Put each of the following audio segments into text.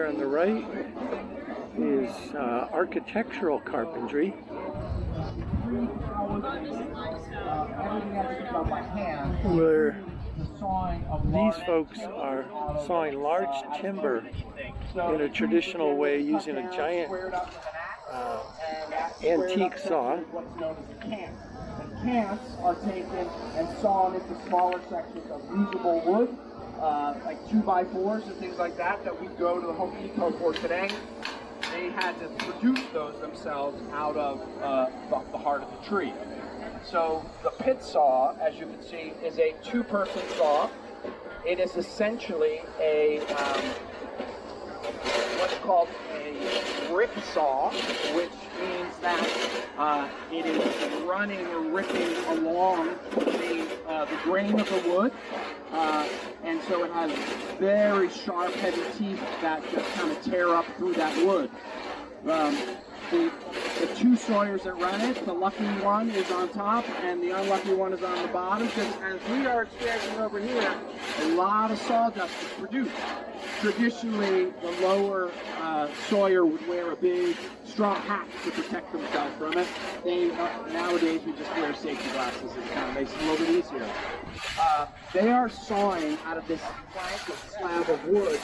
here on the right is architectural carpentry. Where these folks are sawing large timber in a traditional way using a giant antique saw. Cants are taken and sawn into smaller sections of usable wood, like 2x4s and things like that we go to the Home Depot for today. They had to produce those themselves out of the heart of the tree. So the pit saw, as you can see, is a two-person saw. It is essentially a what's called a rip saw, which means that it is running or ripping along the grain of the wood, and so it has very sharp, heavy teeth that just kind of tear up through that wood. The two sawyers that run it, the lucky one is on top and the unlucky one is on the bottom, because as we are experiencing over here, a lot of sawdust is produced. Traditionally, the lower sawyer would wear a big straw hat to protect themselves from it. Nowadays, we just wear safety glasses. It kind of makes it a little bit easier. They are sawing out of this plank or slab of wood.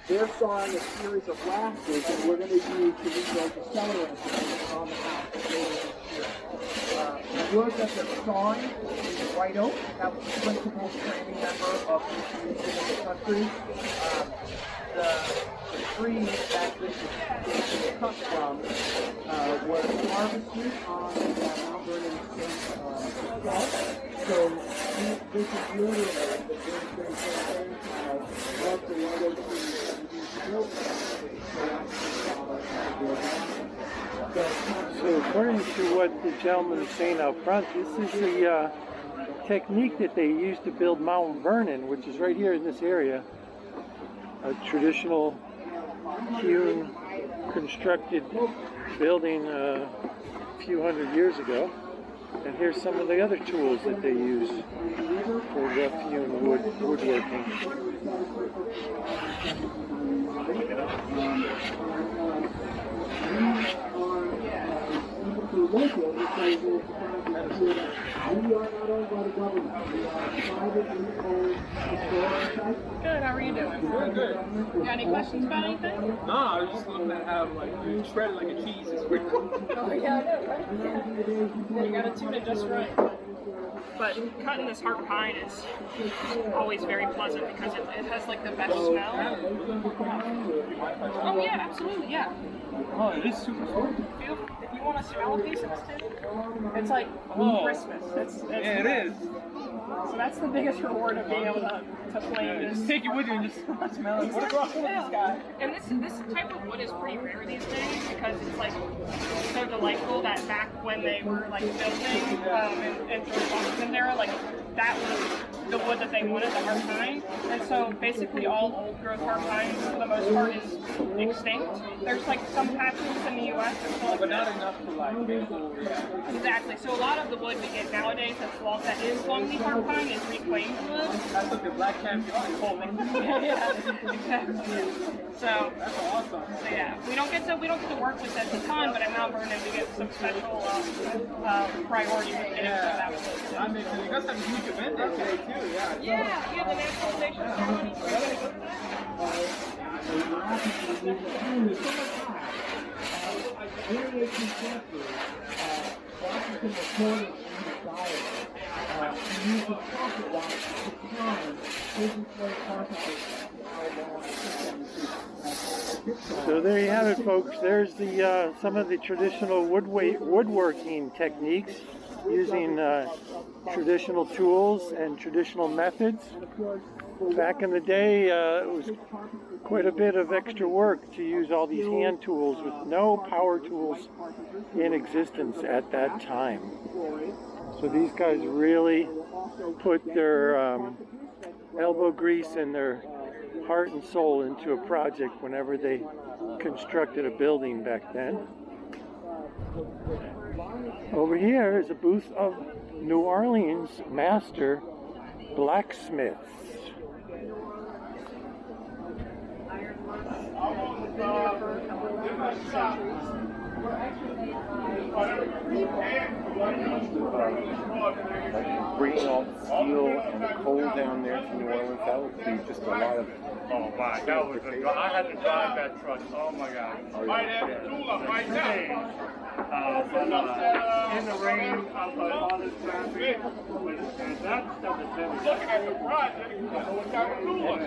They're sawing a series of lashes that we're going to use to rebuild the cellar entrance on the house later this year. The wood that they're sawing is white oak. That was the principal framing member of this region of the country. The tree that this is cut from was harvested on the Mount Vernon State Park. So this is literally the very thing of the white oak tree that we built. So according to what the gentleman is saying out front, this is the technique that they used to build Mount Vernon, which is right here in this area. A traditional hewn, constructed building a few hundred years ago. And here's some of the other tools that they use for rough hewn woodworking. Good, how are you doing? Good, good. You got any questions about anything? No, I was just looking at how you shred it like a cheese. It's pretty cool. Oh yeah, I know, right? Yeah, you gotta tune it just right. But cutting this heart pine is always very pleasant because it has like the best smell. Oh yeah, absolutely, yeah. Oh, it is super cool. If you want to smell a piece of this too, it's like Christmas. Yeah, it is. So that's the biggest reward of being able to flame this. Just take it with you and just smell it. What's wrong with this guy? And this type of wood is pretty rare these days because it's like so delightful that back when they were like building and during the Washington era, like that was the wood that they wanted, the heart pine. And so basically all old growth heart pine for the most part is extinct. There's like some patches in the US that still But not enough to like Exactly. So a lot of the wood we get nowadays that is Longleaf heart pine is reclaimed wood. That's like the black champion holding. Yeah, exactly. So That's awesome. So yeah, we don't get to work with this a ton, but at Mount Vernon we get some special priority with getting some of that wood. I mean, you guys have a huge event there today too, yeah. Yeah, the naturalization ceremony. We're gonna go So there you have it, folks. There's the some of the traditional woodworking techniques using traditional tools and traditional methods. Back in the day, it was quite a bit of extra work to use all these hand tools with no power tools in existence at that time. So these guys really put their elbow grease and their heart and soul into a project whenever they constructed a building back then. Over here is a booth of New Orleans master blacksmiths. centuries. Like bringing all the steel and the coal down there to New Orleans, that would be just a lot of. Oh my, that was I had to drive that truck. Oh my God. Right now. In the rain, outside all this traffic, and that stuff is heavy. Looking at the project, you know what kind of new one.